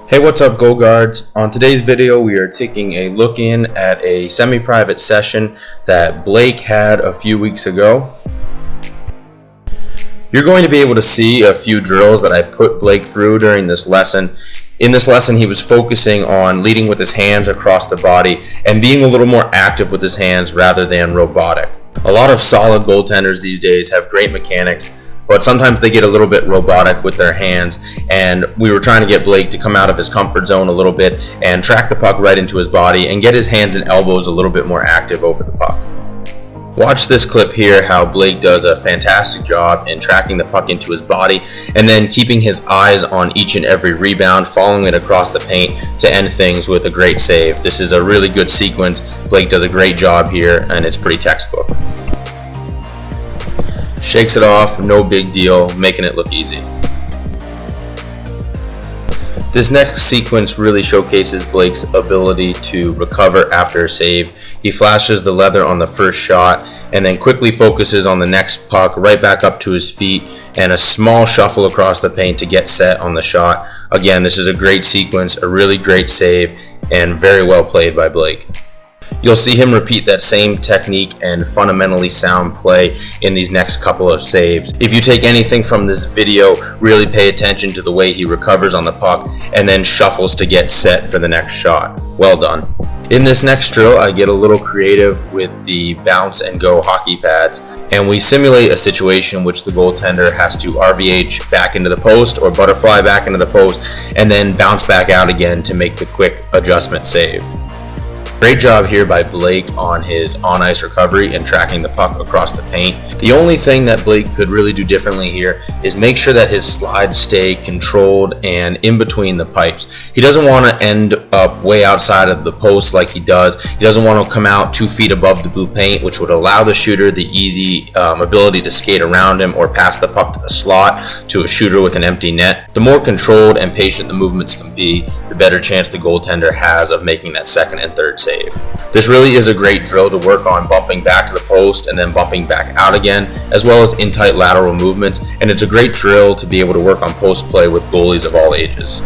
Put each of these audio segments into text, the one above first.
Hey, what's up, Goal Guards? On today's video, we are taking a look in at a semi-private session that Blake had a few weeks ago. You're going to be able to see a few drills that I put Blake through during this lesson. In this lesson, he was focusing on leading with his hands across the body and being a little more active with his hands rather than robotic. A lot of solid goaltenders these days have great mechanics, but sometimes they get a little bit robotic with their hands, and we were trying to get Blake to come out of his comfort zone a little bit and track the puck right into his body and get his hands and elbows a little bit more active over the puck. Watch this clip here, how Blake does a fantastic job in tracking the puck into his body and then keeping his eyes on each and every rebound, following it across the paint to end things with a great save. This is a really good sequence. Blake does a great job here, and it's pretty textbook. Shakes it off, no big deal, making it look easy. This next sequence really showcases Blake's ability to recover after a save. He flashes the leather on the first shot and then quickly focuses on the next puck right back up to his feet and a small shuffle across the paint to get set on the shot. Again, this is a great sequence, a really great save, and very well played by Blake. You'll see him repeat that same technique and fundamentally sound play in these next couple of saves. If you take anything from this video, really pay attention to the way he recovers on the puck and then shuffles to get set for the next shot. Well done. In this next drill, I get a little creative with the bounce and go hockey pads, and we simulate a situation in which the goaltender has to RVH back into the post or butterfly back into the post and then bounce back out again to make the quick adjustment save. Great job here by Blake on his on-ice recovery and tracking the puck across the paint. The only thing that Blake could really do differently here is make sure that his slides stay controlled and in between the pipes. He doesn't want to end up way outside of the post like he does. He doesn't want to come out 2 feet above the blue paint, which would allow the shooter the easy ability to skate around him or pass the puck to the slot to a shooter with an empty net. The more controlled and patient the movements can be, the better chance the goaltender has of making that second and third save. This really is a great drill to work on bumping back to the post and then bumping back out again, as well as in tight lateral movements, and it's a great drill to be able to work on post play with goalies of all ages.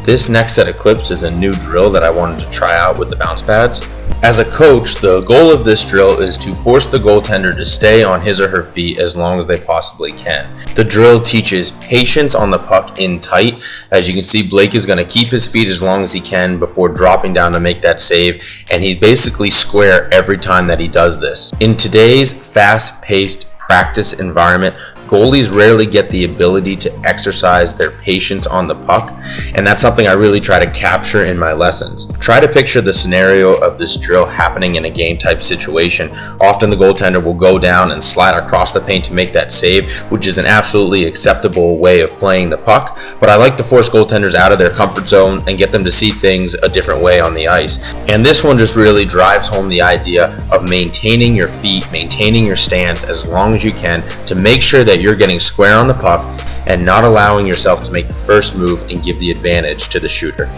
This next set of clips is a new drill that I wanted to try out with the bounce pads. As a coach, the goal of this drill is to force the goaltender to stay on his or her feet as long as they possibly can. The drill teaches patience on the puck in tight. As you can see, Blake is going to keep his feet as long as he can before dropping down to make that save, and he's basically square every time that he does this. In today's fast-paced practice environment, goalies rarely get the ability to exercise their patience on the puck, and that's something I really try to capture in my lessons. Try to picture the scenario of this drill happening in a game type situation. Often the goaltender will go down and slide across the paint to make that save, which is an absolutely acceptable way of playing the puck, but I like to force goaltenders out of their comfort zone and get them to see things a different way on the ice. And this one just really drives home the idea of maintaining your feet, maintaining your stance as long as you can to make sure that you're getting square on the puck and not allowing yourself to make the first move and give the advantage to the shooter.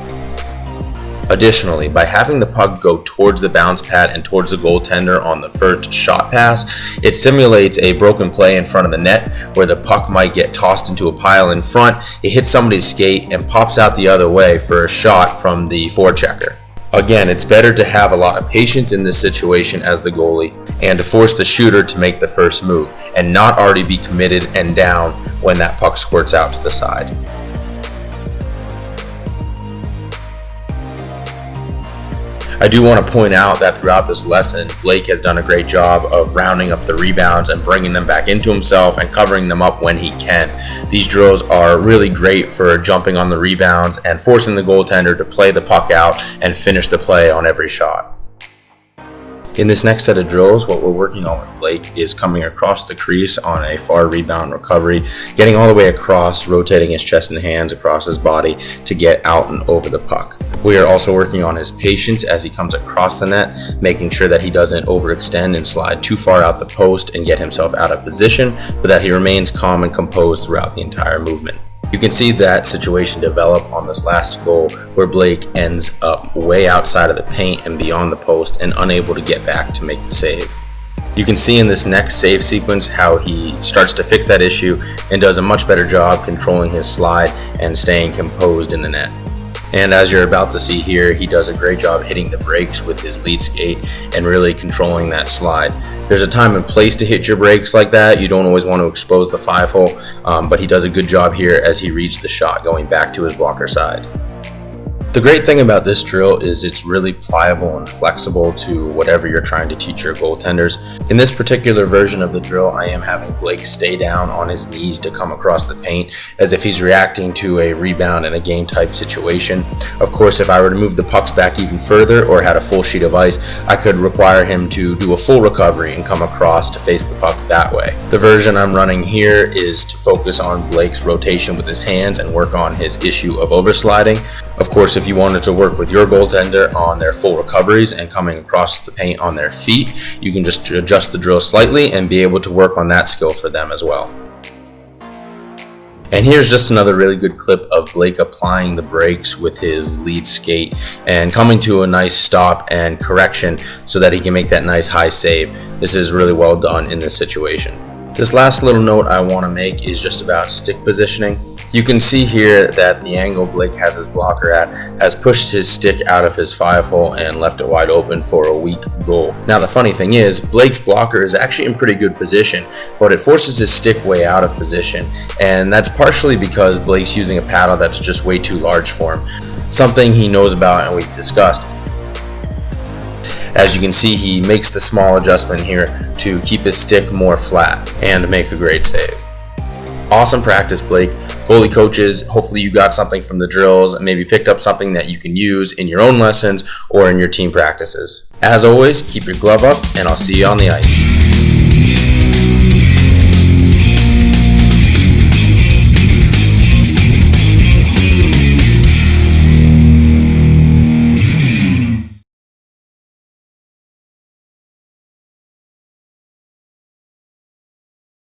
Additionally, by having the puck go towards the bounce pad and towards the goaltender on the first shot pass, it simulates a broken play in front of the net where the puck might get tossed into a pile in front, it hits somebody's skate and pops out the other way for a shot from the forechecker. Again, it's better to have a lot of patience in this situation as the goalie and to force the shooter to make the first move and not already be committed and down when that puck squirts out to the side. I do want to point out that throughout this lesson, Blake has done a great job of rounding up the rebounds and bringing them back into himself and covering them up when he can. These drills are really great for jumping on the rebounds and forcing the goaltender to play the puck out and finish the play on every shot. In this next set of drills, what we're working on with Blake is coming across the crease on a far rebound recovery, getting all the way across, rotating his chest and hands across his body to get out and over the puck. We are also working on his patience as he comes across the net, making sure that he doesn't overextend and slide too far out the post and get himself out of position, but that he remains calm and composed throughout the entire movement. You can see that situation develop on this last goal where Blake ends up way outside of the paint and beyond the post and unable to get back to make the save. You can see in this next save sequence how he starts to fix that issue and does a much better job controlling his slide and staying composed in the net. And as you're about to see here, he does a great job hitting the brakes with his lead skate and really controlling that slide. There's a time and place to hit your brakes like that. You don't always want to expose the 5-hole, but he does a good job here as he reads the shot going back to his blocker side. The great thing about this drill is it's really pliable and flexible to whatever you're trying to teach your goaltenders. In this particular version of the drill, I am having Blake stay down on his knees to come across the paint as if he's reacting to a rebound in a game type situation. Of course, if I were to move the pucks back even further or had a full sheet of ice, I could require him to do a full recovery and come across to face the puck that way. The version I'm running here is to focus on Blake's rotation with his hands and work on his issue of oversliding. Of course, if you wanted to work with your goaltender on their full recoveries and coming across the paint on their feet, you can just adjust the drill slightly and be able to work on that skill for them as well. And here's just another really good clip of Blake applying the brakes with his lead skate and coming to a nice stop and correction so that he can make that nice high save. This is really well done in this situation. This last little note I want to make is just about stick positioning. You can see here that the angle Blake has his blocker at has pushed his stick out of his 5-hole and left it wide open for a weak goal. Now the funny thing is, Blake's blocker is actually in pretty good position, but it forces his stick way out of position, and that's partially because Blake's using a paddle that's just way too large for him, something he knows about and we've discussed. As you can see, he makes the small adjustment here to keep his stick more flat and make a great save. Awesome practice, Blake. Goalie coaches, hopefully you got something from the drills and maybe picked up something that you can use in your own lessons or in your team practices. As always, keep your glove up and I'll see you on the ice.